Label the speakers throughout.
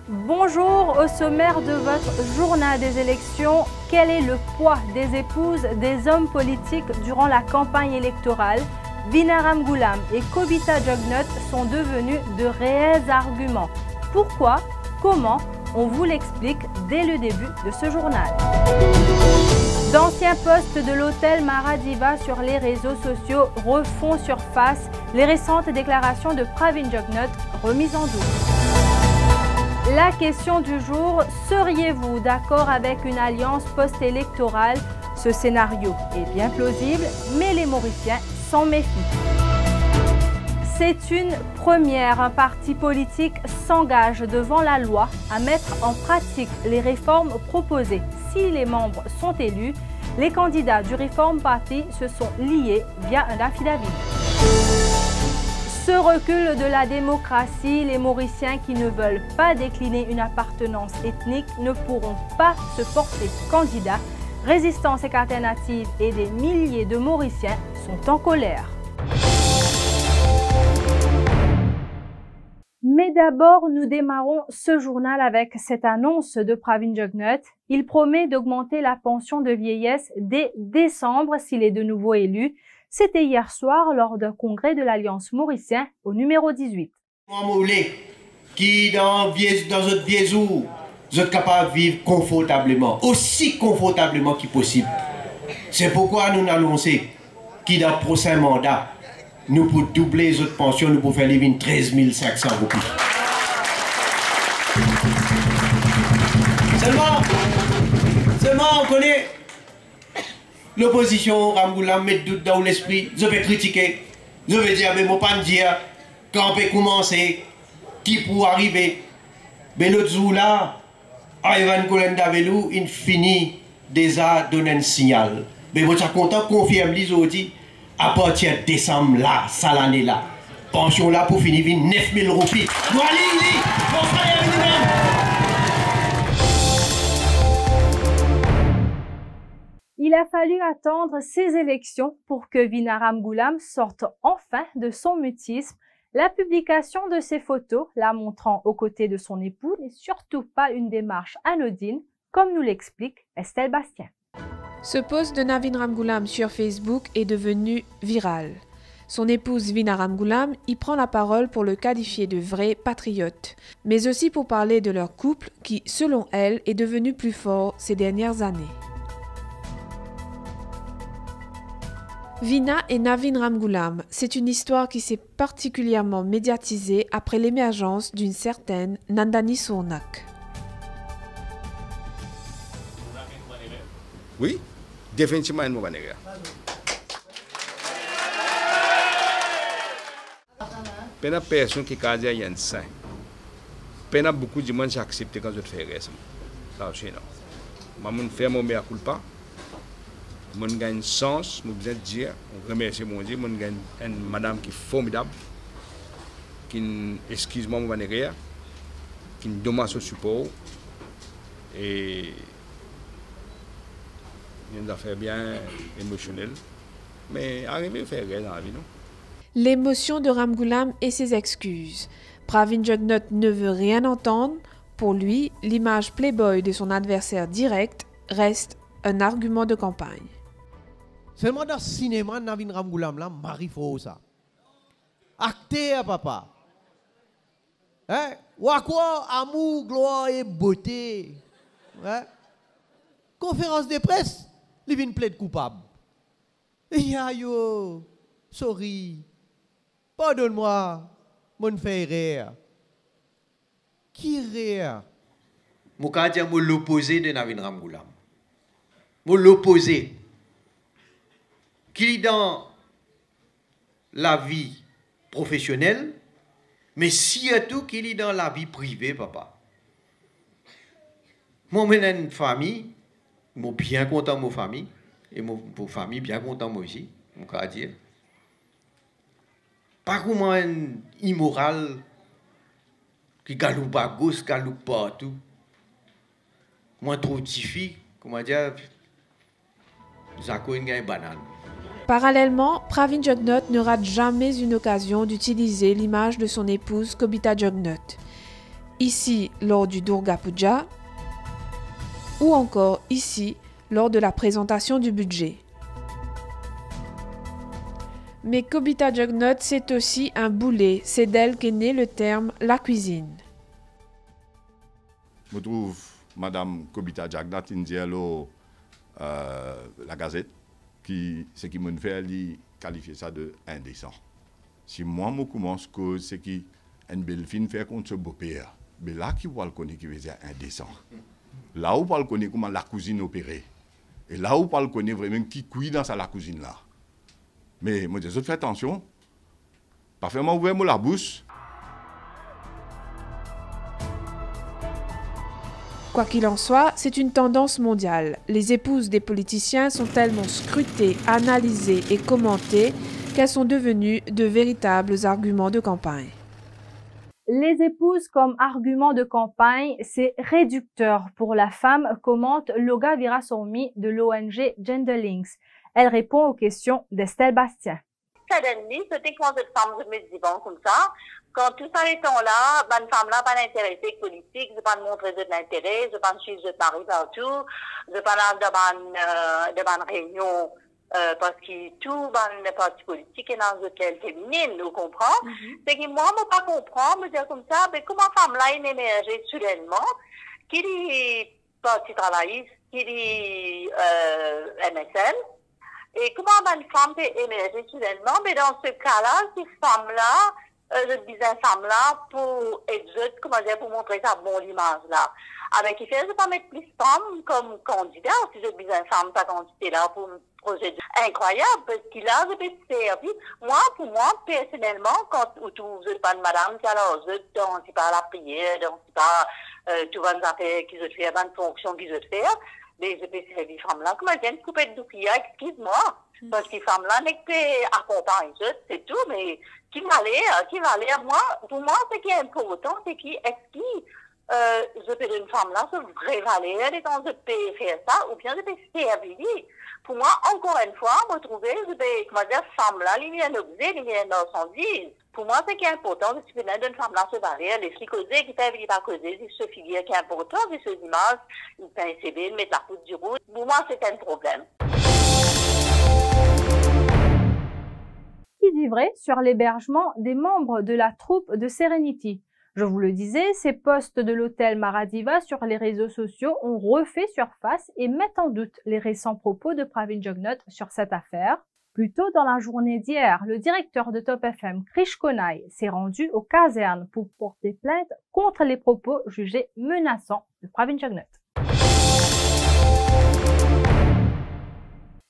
Speaker 1: Bonjour, au sommaire de votre journal des élections, quel est le poids des épouses des hommes politiques durant la campagne électorale? Vina Ramgoolam et Kobita Jugnut sont devenus de réels arguments. Pourquoi? Comment? On vous l'explique dès le début de ce journal. D'anciens postes de l'hôtel Maradiva sur les réseaux sociaux refont surface. Les récentes déclarations de Pravin Jugnut remises en doute. La question du jour, seriez-vous d'accord avec une alliance post-électorale? Ce scénario est bien plausible, mais les Mauriciens s'en méfient. C'est une première. Un parti politique s'engage devant la loi à mettre en pratique les réformes proposées. Si les membres sont élus, les candidats du Reform Party se sont liés via un affidavit. Ce recul de la démocratie, les Mauriciens qui ne veulent pas décliner une appartenance ethnique ne pourront pas se porter candidats. Résistance alternative et des milliers de Mauriciens sont en colère. Mais d'abord, nous démarrons ce journal avec cette annonce de Pravin Jugnut. Il promet d'augmenter la pension de vieillesse dès décembre s'il est de nouveau élu. C'était hier soir lors d'un congrès de l'Alliance Mauricien au numéro 18.
Speaker 2: Qui dans votre vieux jour, vous êtes capable de vivre confortablement, aussi confortablement que possible. C'est pourquoi nous annonçons que dans le prochain mandat, nous pouvons doubler votre pension, nous pouvons faire les 13 500 roupies. Seulement, on connaît l'opposition, Ramgoolam met doute dans l'esprit, je vais critiquer, je vais dire, mais moi pas dire, quand on peut commencer, qui pour arriver. Mais l'autre jour là, Ivan Kolendavelou, il finit déjà donner un signal. Mais vous êtes content, confirme aujourd'hui, à partir de décembre là, ça l'année là, pension là pour finir 9 000 roupies. Nous allons, mon frère,
Speaker 1: il a fallu attendre ces élections pour que Vina Ramgoolam sorte enfin de son mutisme. La publication de ces photos, la montrant aux côtés de son époux, n'est surtout pas une démarche anodine, comme nous l'explique Estelle Bastien.
Speaker 3: Ce post de Navin Ramgoolam sur Facebook est devenu viral. Son épouse Vina Ramgoolam y prend la parole pour le qualifier de vrai patriote, mais aussi pour parler de leur couple qui, selon elle, est devenu plus fort ces dernières années. Vina et Navin Ramgoolam, c'est une histoire qui s'est particulièrement médiatisée après l'émergence d'une certaine Nandani Sournak.
Speaker 4: Oui, définitivement une mauvaise manière. Il y a personne qui a dit un saint. Il y a beaucoup de gens qui acceptent quand je fais ça. Ça aussi non. Je fais mon meilleur culpa. Je gagne sens, je besoin de dire, je remercie mon Dieu, je gagne une madame qui est formidable, qui excuse-moi mon manière, qui me demande ce support et une affaire bien émotionnelle, mais arriver à faire rien dans la vie, non?
Speaker 3: L'émotion de Ramgoolam et ses excuses. Pravin Jugnut ne veut rien entendre. Pour lui, l'image playboy de son adversaire direct reste un argument de campagne.
Speaker 5: Seulement dans le cinéma, Navin Ramgoolam, là, Marie faut ça. Acteur, papa. Hein? Ou à quoi? Amour, gloire et beauté. Hein? Conférence de presse, il vient plaide coupable. Yo, sorry. Pardonne-moi, mon fait rire. Qui rire?
Speaker 2: Je vais dire l'opposé de Navin Ramgoolam. L'opposé. Qu'il est dans la vie professionnelle, mais surtout qu'il est dans la vie privée, papa. Moi, j'ai une famille, je suis bien content de ma famille, et ma famille bien content moi aussi, je peux dire. Pas comme un immoral qui galoupe à gauche, galoupe partout. Moi, trop de filles, comment dire,
Speaker 5: Zako une banane.
Speaker 3: Parallèlement, Pravin Jugnauth ne rate jamais une occasion d'utiliser l'image de son épouse Kobita Jugnauth. Ici, lors du Durga Puja, ou encore ici, lors de la présentation du budget. Mais Kobita Jugnauth, c'est aussi un boulet. C'est d'elle qu'est né le terme « la cuisine ».
Speaker 6: Je trouve Madame Kobita Jugnauth indialo la Gazette ce qui me fait qualifier ça de indécent. Si moi je commence que c'est qui une belle fille fait contre ce beau-père, mais là qui va le connaître qui veut dire indécent. Là où on le connaît comment la cuisine opérait. Et là où on le connaît vraiment qui cuit dans la cuisine là. Mais moi je fais attention. Parfaitement ouvert la bouche.
Speaker 3: Quoi qu'il en soit, c'est une tendance mondiale. Les épouses des politiciens sont tellement scrutées, analysées et commentées qu'elles sont devenues de véritables arguments de campagne.
Speaker 1: Les épouses comme argument de campagne, c'est réducteur pour la femme, commente Loga Virasomi de l'ONG Genderlinks. Elle répond aux questions d'Estelle Bastien.
Speaker 7: Suddenly, c'était quand cette femme se met devant comme ça. Quand tout ça est là, une femme là pas intéressée politique, je pas montrer de l'intérêt, je pas suivre de Paris partout, je pas là devant réunion parce que tout dans les partis politiques et dans les hôtels féminines, vous comprenez? C'est que moi, je ne pas comprendre, me dire comme ça, mais comment femme là est émergée soudainement, qui dit parti travailliste, qui dit MSL, et comment une femme peut émerger soudainement, mais dans ce cas-là, ces femmes-là, je disais femme-là pour être, comment dire, pour montrer sa bonne image là. Avec effet, je ne vais pas mettre plus de femmes comme candidat, si je disais femme, sa quantité là pour un projet incroyable, parce qu'il a, je peux servir. Moi, pour moi, personnellement, quand vous êtes pas de madame, alors je dans pas la prière, dans pas tout va nous affaires qu'ils ont fait, bonne fonction qu'ils ont fait. Mais je peux servir les femmes là. Comment elles viennent couper de doupier, excuse-moi. Parce que les femmes là, n'est que accompagner, c'est tout, mais qui va aller, moi, pour moi, ce qui est important, c'est est-ce que je peux une femme là, c'est vraie valeur, et quand je peux faire ça, ou bien je peux servir. Pour moi, encore une fois, me trouver, je peux, comment dire, femme là, il y a un objet, il y a une marchandise. Pour moi, ce qui est important, c'est que tu peux d'une femme là, se valeur, les causer, qui peuvent pas causer, c'est ce figure qui est important, c'est ce image, une peine civile, mettre la poudre du rouge. Pour moi, c'est un problème.
Speaker 1: Qui dit vrai sur l'hébergement des membres de la troupe de Serenity. Je vous le disais, ces posts de l'hôtel Maradiva sur les réseaux sociaux ont refait surface et mettent en doute les récents propos de Pravin Jugnauth sur cette affaire. Plus tôt dans la journée d'hier, le directeur de Top FM, Krish Konai, s'est rendu aux casernes pour porter plainte contre les propos jugés menaçants de Pravin Jugnauth.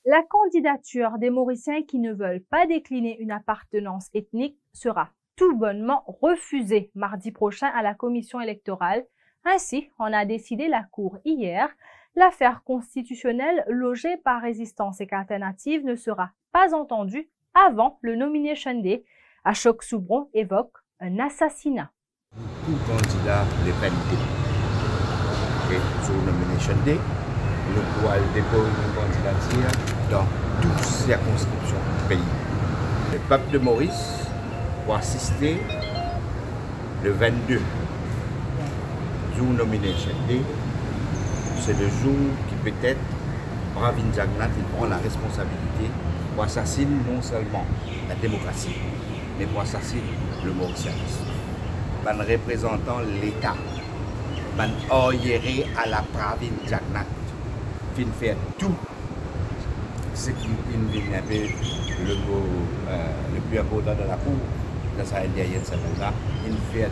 Speaker 1: La candidature des Mauriciens qui ne veulent pas décliner une appartenance ethnique sera tout bonnement refusée mardi prochain à la commission électorale. Ainsi, on a décidé la Cour hier. L'affaire constitutionnelle logée par Résistance et Alternative ne sera pas entendue avant le Nomination Day. Ashok Soubron évoque un assassinat.
Speaker 8: Tout candidat les 22. Sur le Nomination Day, le pouvoir dépose une candidature dans toutes les circonscriptions du pays. Le peuple de Maurice va assister le 22 jour Nomination Day. C'est le jour qui peut-être Pravin Jugnauth prend la responsabilité pour assassiner non seulement la démocratie, mais pour assassiner le mauricianisme. En représentant l'État, en oriéré à la Pravin Jugnauth, qui fait tout ce qui est un peu le plus important de la Cour, dans sa derrière cette là, il fait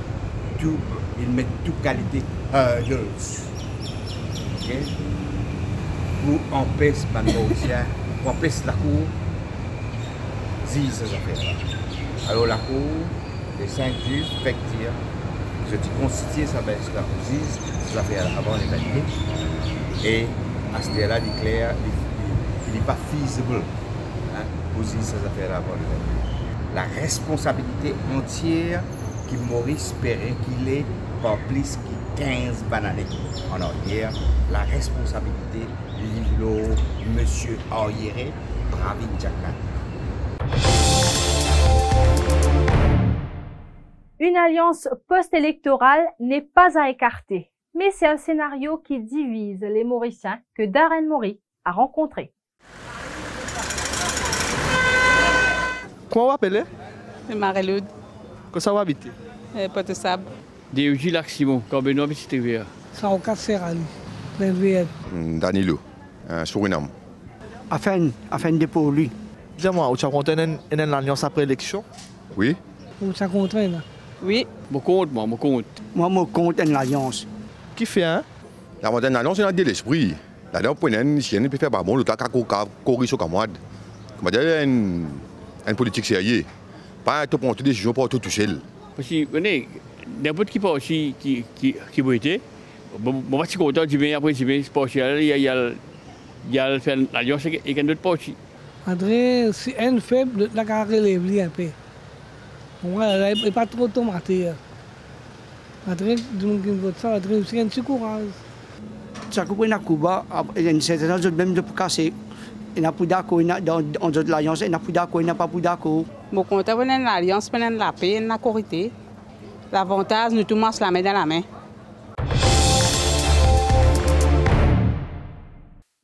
Speaker 8: tout, il met toute qualité okay? Pour empêcher les Mauriciens, pour empêcher la Cour de dire ces affaires-là. Alors la Cour, les 5 juges, fait dire, je dis constituer sa base là pour dire ces affaires-là avant les valider. Et à ce moment-là, il déclare qu'il n'est pas feasible pour dire ces affaires-là avant les valider. La responsabilité entière que Maurice espérait qu'il ait par plus 15 années en arrière, la responsabilité de M. Arriéré, David Jagnat.
Speaker 1: Une alliance post-électorale n'est pas à écarter, mais c'est un scénario qui divise les Mauriciens que Darren Mori a rencontré.
Speaker 9: Comment vous appelez?
Speaker 10: Marie-Lude.
Speaker 9: Que ça va habiter?
Speaker 10: Porte Sable.
Speaker 11: D.E.J. Lac-Simon, Cambenois, Petite Rivière.
Speaker 12: Saoka Serrali, Benvier.
Speaker 6: Danilo, Suriname.
Speaker 12: Afin de pour lui.
Speaker 9: Dis-moi, tu as compté une alliance après l'élection?
Speaker 6: Oui.
Speaker 12: Vous ça contraint là?
Speaker 10: Oui.
Speaker 11: Je compte, moi, je compte.
Speaker 12: Moi, je compte une alliance.
Speaker 9: Qui fait, hein?
Speaker 6: La montagne d'alliance, c'est de l'esprit. La dernière fois, une chienne peut faire pas bon, l'autre a corrigé sur camarade. Comment dire, une politique sérieuse. Pas tout prendre des décisions pour tout toucher.
Speaker 11: Parce que, venez, n'importe qui parti qui peut être, je suis content de dire après, c'est parti, il y a l'alliance et un autre parti.
Speaker 12: André, si un faible, la carrière relève un peu. Moi, il n'est pas trop tomaté. André, donc, André, c'est un petit courage.
Speaker 13: Ça coupe na Cuba, en certains autres même de casser. Il n'a plus d'accord dans l'alliance, il n'a plus d'accord, il n'a pas plus d'accord.
Speaker 10: Mon compte est une alliance, une la paix, une la corité. L'avantage, nous tous la main dans la main.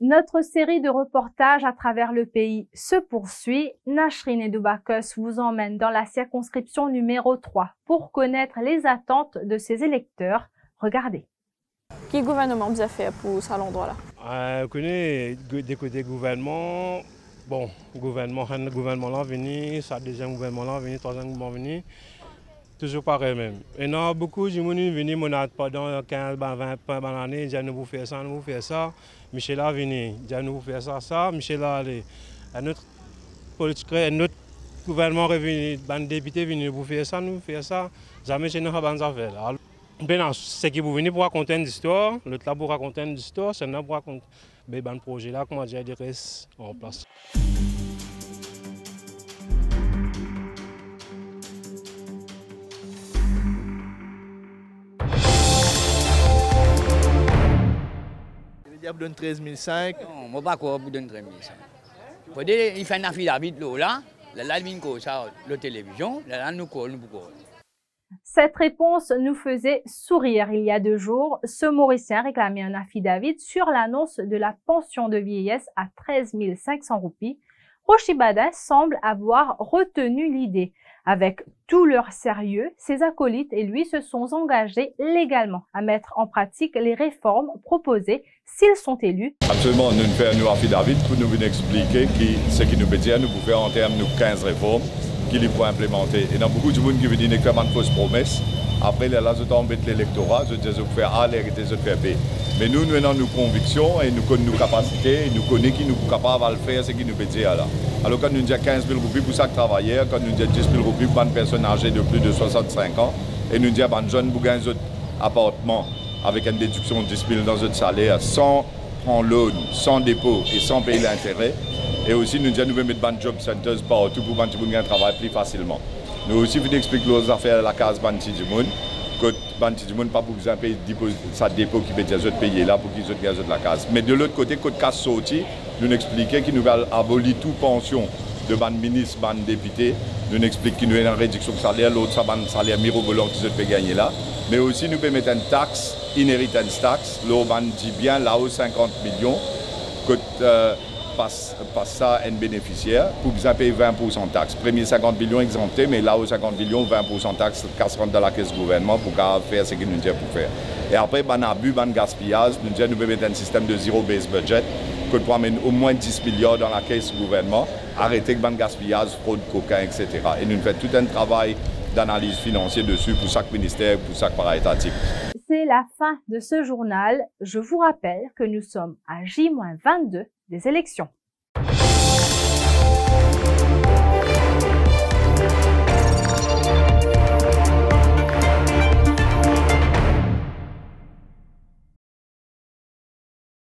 Speaker 1: Notre série de reportages à travers le pays se poursuit. Nashrine et Doubakos vous emmène dans la circonscription numéro 3 pour connaître les attentes de ses électeurs. Regardez.
Speaker 14: Quel gouvernement vous a fait pour cet endroit-là?
Speaker 15: On connaît des côtés gouvernement. Bon, le gouvernement là venu, ça deuxième gouvernement là venu, troisième gouvernement venu. Toujours pareil même. Et non, beaucoup de gens venus pendant 15, 20 années, ils nous faire ça, nous faire ça. Michel a venu, ils nous faire ça. Michel a allé. Un autre politique, un autre gouvernement est venu, un député venu nous faire ça, nous faire ça. Jamais je n'ai pas de affaires. C'est qui vous venez pour raconter une histoire, l'autre là pour raconter une histoire, c'est là pour raconter un projet là, comment dire, des restes en place.
Speaker 9: Vous donne 13 500.
Speaker 16: Non, moi pas quoi vous donne 13 500. Il fait un affidavit là, là il vient ça la télévision, là nous colle nous.
Speaker 1: Cette réponse nous faisait sourire il y a 2 jours. Ce Mauricien réclamait un affidavit sur l'annonce de la pension de vieillesse à 13 500 roupies. Rochibada semble avoir retenu l'idée. Avec tout leur sérieux, ses acolytes et lui se sont engagés légalement à mettre en pratique les réformes proposées s'ils sont élus.
Speaker 6: Absolument, nous faisons un affidavit pour nous expliquer ce qui nous peut dire, nous pouvons faire en termes de 15 réformes qu'il faut implémenter. Et il y a beaucoup de monde qui veut dire que c'est une fausse promesse. Après, là, je tombe l'électorat, je dis que je vais faire A, l'arrêter, je vais faire B. Mais nous avons nos convictions et nous connaissons nos capacités, et nous connaissons qui nous sommes capables de faire ce qui nous peut dire là. Alors quand nous disons 15 000 roupies pour chaque travailleur, quand nous disons 10 000 roupies pour une personne âgée de plus de 65 ans, et nous disons que jeune pour gagner un appartement avec une déduction de 10 000 dans notre salaire, sans prendre loan, sans dépôt et sans payer l'intérêt. Et aussi nous disons que nous devons mettre des job centers partout pour gagner un travail plus facilement. Nous aussi, nous expliquons les affaires de la case Banti du monde. Que Banti du monde pas pour exemple sa dépôt qui peut dire payer là pour qu'ils aient gagné la case. Mais de l'autre côté, quand case sorti, nous expliquons qu'il nous va abolir toute pension de ban ministre, ban député. Nous expliquons qu'il nous a une réduction de salaire, l'autre ça ban salaire mirobolant qu'ils peut gagner là. Mais aussi nous pouvons mettre une taxe, inheritance tax, là ban dit bien là-haut 50 millions. Passe ça à un bénéficiaire pour qu'ils payer 20% de taxes. Premier 50 millions exemptés, mais là où 50 millions, 20% de taxes, 40 dans la caisse du gouvernement pour faire ce qu'ils nous disent pour faire. Et après, ban abus, ban gaspillage, nous disons nous pouvons mettre un système de zero-based budget, que nous amener au moins 10 milliards dans la caisse du gouvernement, arrêter le ban gaspillage, fraude, cocaïne, etc. Et nous faisons tout un travail d'analyse financière dessus pour chaque ministère, pour chaque para-étatique.
Speaker 1: C'est la fin de ce journal. Je vous rappelle que nous sommes à J-22 des élections.